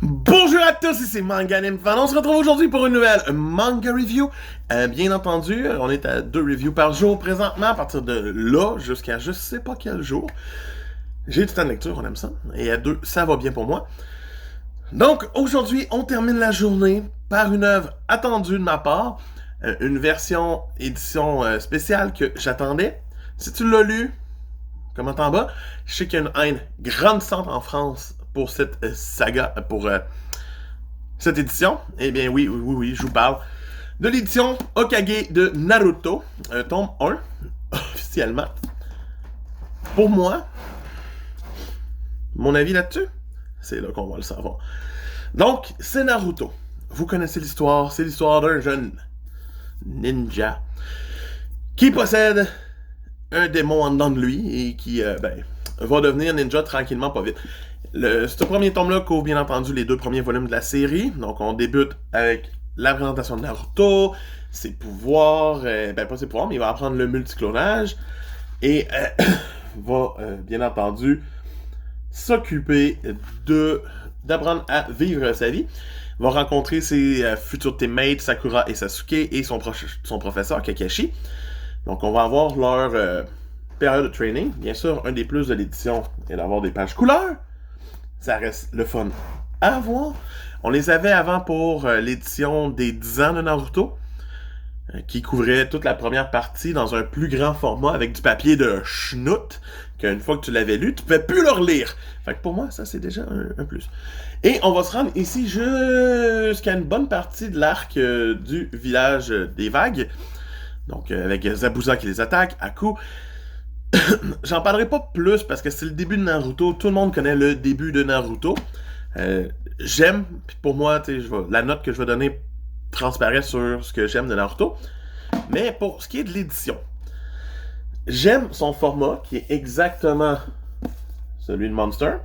Bonjour à tous, ici Manga Fan. On se retrouve aujourd'hui pour une nouvelle manga review. Bien entendu, on est à 2 reviews par jour présentement, à partir de là jusqu'à je sais pas quel jour. J'ai du temps de lecture, on aime ça. Et à 2, ça va bien pour moi. Donc aujourd'hui, on termine la journée par une œuvre attendue de ma part. Une version édition spéciale que j'attendais. Si tu l'as lu, commente en bas. Je sais qu'il y a une haine grandissante en France pour cette saga, pour cette édition. Eh bien oui, je vous parle de l'édition Hokage de Naruto, tome 1, officiellement. Pour moi, mon avis là-dessus, c'est là qu'on va le savoir. Donc, c'est Naruto. Vous connaissez l'histoire, c'est l'histoire d'un jeune ninja qui possède un démon en dedans de lui et qui va devenir ninja tranquillement, pas vite. Ce premier tome-là couvre bien entendu les 2 premiers volumes de la série. Donc on débute avec la présentation de Naruto, ses pouvoirs, pas ses pouvoirs, mais il va apprendre le multiclonage et va bien entendu s'occuper d'apprendre à vivre sa vie. Il va rencontrer ses futurs teammates Sakura et Sasuke et son professeur Kakashi. Donc on va avoir leur période de training. Bien sûr, un des plus de l'édition est d'avoir des pages couleurs. Ça reste le fun à voir. On les avait avant pour l'édition des 10 ans de Naruto, qui couvrait toute la première partie dans un plus grand format avec du papier de schnout, qu'une fois que tu l'avais lu, tu ne pouvais plus le relire. Fait que pour moi, ça c'est déjà un plus. Et on va se rendre ici jusqu'à une bonne partie de l'arc du village des vagues. Donc avec Zabuza qui les attaque, Aku. J'en parlerai pas plus parce que c'est le début de Naruto. Tout le monde connaît le début de Naruto. J'aime, puis pour moi, la note que je vais donner transparaît sur ce que j'aime de Naruto. Mais pour ce qui est de l'édition, j'aime son format qui est exactement celui de Monster.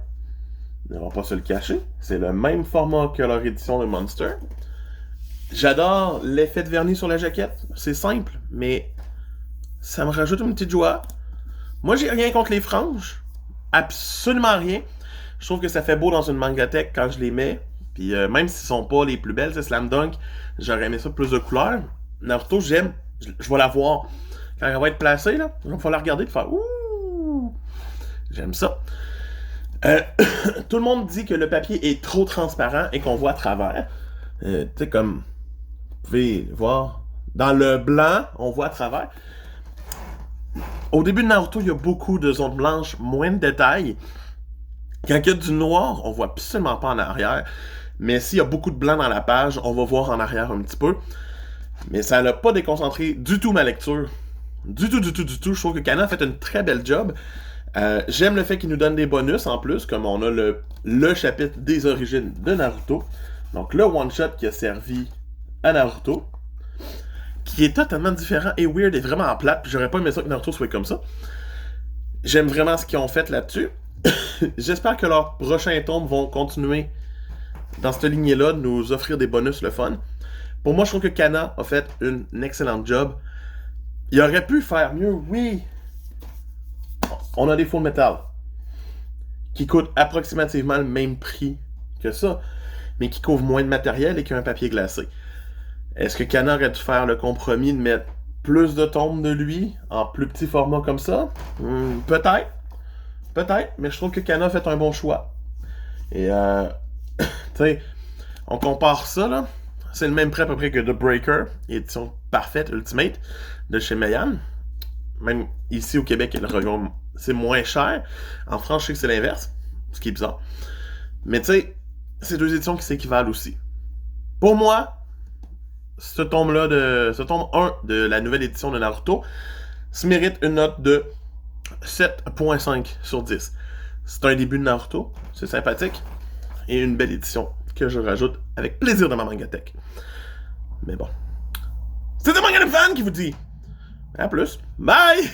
On va pas se le cacher. C'est le même format que leur édition de Monster. J'adore l'effet de vernis sur la jaquette. C'est simple, mais ça me rajoute une petite joie. Moi, j'ai rien contre les franges. Absolument rien. Je trouve que ça fait beau dans une mangatech quand je les mets. Puis même s'ils sont pas les plus belles, c'est Slam Dunk, j'aurais aimé ça plus de couleurs. Naruto, j'aime. Je vais la voir. Quand elle va être placée, là, il va la regarder et faire ouh. J'aime ça. Tout le monde dit que le papier est trop transparent et qu'on voit à travers. Tu sais, comme vous pouvez voir, dans le blanc, on voit à travers. Au début de Naruto, il y a beaucoup de zones blanches, moins de détails. Quand il y a du noir, on voit absolument pas en arrière. Mais s'il y a beaucoup de blanc dans la page, on va voir en arrière un petit peu. Mais ça n'a pas déconcentré du tout ma lecture. Du tout. Je trouve que Kana a fait une très belle job. J'aime le fait qu'il nous donne des bonus en plus, comme on a le chapitre des origines de Naruto. Donc le one-shot qui a servi à Naruto, qui est totalement différent et weird et vraiment plate, puis j'aurais pas aimé ça que Naruto soit comme ça. J'aime vraiment ce qu'ils ont fait là-dessus. J'espère que leurs prochains tomes vont continuer dans cette lignée-là, de nous offrir des bonus le fun. Pour moi, je trouve que Kana a fait une excellente job. Il aurait pu faire mieux, oui. On a des Full Metal qui coûtent approximativement le même prix que ça, mais qui couvrent moins de matériel et qui ont un papier glacé. Est-ce que Kana aurait dû faire le compromis de mettre plus de tomes de lui en plus petit format comme ça? Peut-être, mais je trouve que Kana a fait un bon choix. Et tu sais, on compare ça là, c'est le même prix à peu près que The Breaker, édition parfaite, Ultimate, de chez Mayan. Même ici au Québec, c'est moins cher. En France, je sais que c'est l'inverse, ce qui est bizarre. Mais tu sais, c'est 2 éditions qui s'équivalent aussi. Pour moi, ce tome 1 de la nouvelle édition de Naruto se mérite une note de 7.5 sur 10. C'est un début de Naruto, c'est sympathique, et une belle édition que je rajoute avec plaisir dans ma mangatech. Mais bon. C'est Manga Fan qui vous dit à plus. Bye!